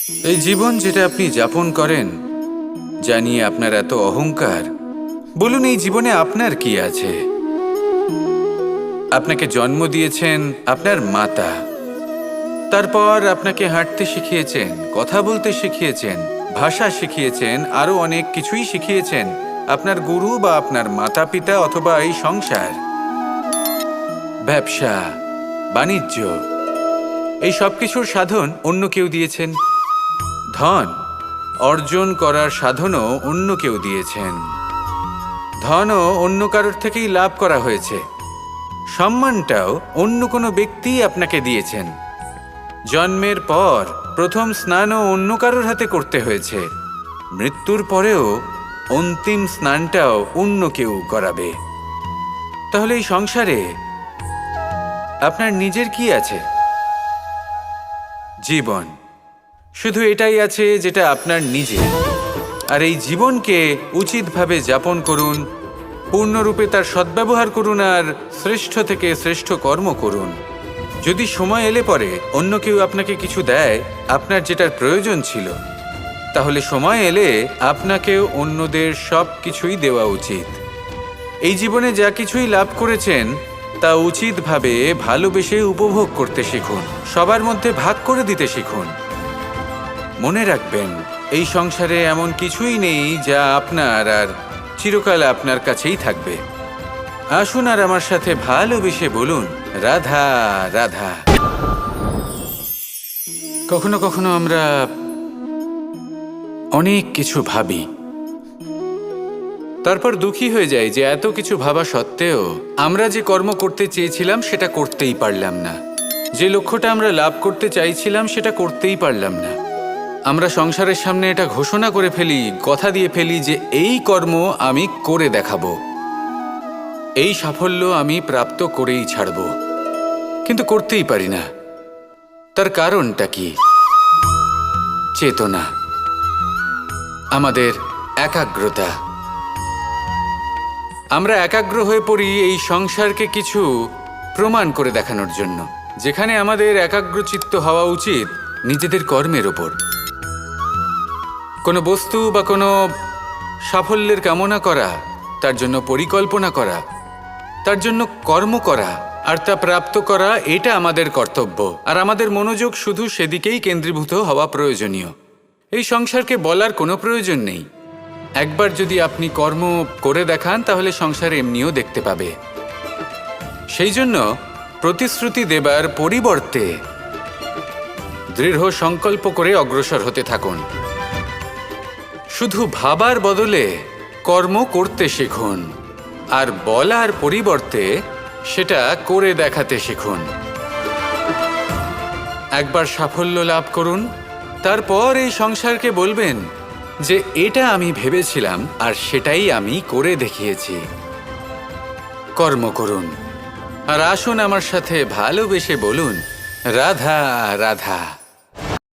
এই জীবন যেটা আপনি যাপন করেন, যা নিয়ে আপনার এত অহংকার, বলুন এই জীবনে আপনার কি আছে? আপনাকে জন্ম দিয়েছেন আপনার মাতা, তারপর আপনাকে হাঁটতে শিখিয়েছেন, কথা বলতে শিখিয়েছেন, ভাষা শিখিয়েছেন, আরো অনেক কিছুই শিখিয়েছেন আপনার গুরু বা আপনার মাতা পিতা অথবা এই সংসার। ব্যবসা, বাণিজ্য, এই সব কিছুর সাধন অন্য কেউ দিয়েছেন। ধন অর্জন করার সাধনও অন্য কেউ দিয়েছেন। ধনও অন্য কারোর থেকেই লাভ করা হয়েছে। সম্মানটাও অন্য কোনো ব্যক্তি আপনাকে দিয়েছেন। জন্মের পর প্রথম স্নানও অন্য কারোর হাতে করতে হয়েছে। মৃত্যুর পরেও অন্তিম স্নানটাও অন্য কেউ করাবে। তাহলে এই সংসারে আপনার নিজের কি আছে? জীবন। শুধু এটাই আছে যেটা আপনার নিজের। আর এই জীবনকে উচিতভাবে যাপন করুন, পূর্ণরূপে তার সদ্ব্যবহার করুন আর শ্রেষ্ঠ থেকে শ্রেষ্ঠ কর্ম করুন। যদি সময় এলে পরে অন্য কেউ আপনাকে কিছু দেয় আপনার যেটার প্রয়োজন ছিল, তাহলে সময় এলে আপনাকেও অন্যদের সব কিছুই দেওয়া উচিত। এই জীবনে যা কিছুই লাভ করেছেন তা উচিতভাবে ভালোবেসে উপভোগ করতে শিখুন, সবার মধ্যে ভাগ করে দিতে শিখুন। মনে রাখবেন, এই সংসারে এমন কিছুই নেই যা আপনার আর চিরকাল আপনার কাছেই থাকবে। আসুন আর আমার সাথে ভালোবেসে বলুন, রাধা রাধা। কখনো কখনো আমরা অনেক কিছু ভাবি, তারপর দুঃখী হয়ে যাই যে এত কিছু ভাবা সত্ত্বেও আমরা যে কর্ম করতে চেয়েছিলাম সেটা করতেই পারলাম না, যে লক্ষ্যটা আমরা লাভ করতে চাইছিলাম সেটা করতেই পারলাম না। আমরা সংসারের সামনে এটা ঘোষণা করে ফেলি, কথা দিয়ে ফেলি যে এই কর্ম আমি করে দেখাবো, এই সাফল্য আমি প্রাপ্ত করেই ছাড়ব, কিন্তু করতেই পারি না। তার কারণটা কি? চেতনা, আমাদের একাগ্রতা। আমরা একাগ্র হয়ে পড়ি এই সংসারকে কিছু প্রমাণ করে দেখানোর জন্য, যেখানে আমাদের একাগ্রচিত্ত হওয়া উচিত নিজেদের কর্মের ওপর। কোনো বস্তু বা কোনো সাফল্যের কামনা করা, তার জন্য পরিকল্পনা করা, তার জন্য কর্ম করা আর তা প্রাপ্ত করা, এটা আমাদের কর্তব্য। আর আমাদের মনোযোগ শুধু সেদিকেই কেন্দ্রীভূত হওয়া প্রয়োজনীয়। এই সংসারকে বলার কোনো প্রয়োজন নেই। একবার যদি আপনি কর্ম করে দেখান তাহলে সংসার এমনিও দেখতে পাবে। সেই জন্য প্রতিশ্রুতি দেবার পরিবর্তে দৃঢ় সংকল্প করে অগ্রসর হতে থাকুন। শুধু ভাবার বদলে কর্ম করতে শিখুন, আর বলার পরিবর্তে সেটা করে দেখাতে শিখুন। একবার সাফল্য লাভ করুন, তারপর এই সংসারকে বলবেন যে এটা আমি ভেবেছিলাম আর সেটাই আমি করে দেখিয়েছি। কর্ম করুন আর আসুন আমার সাথে ভালোবেসে বলুন, রাধা রাধা।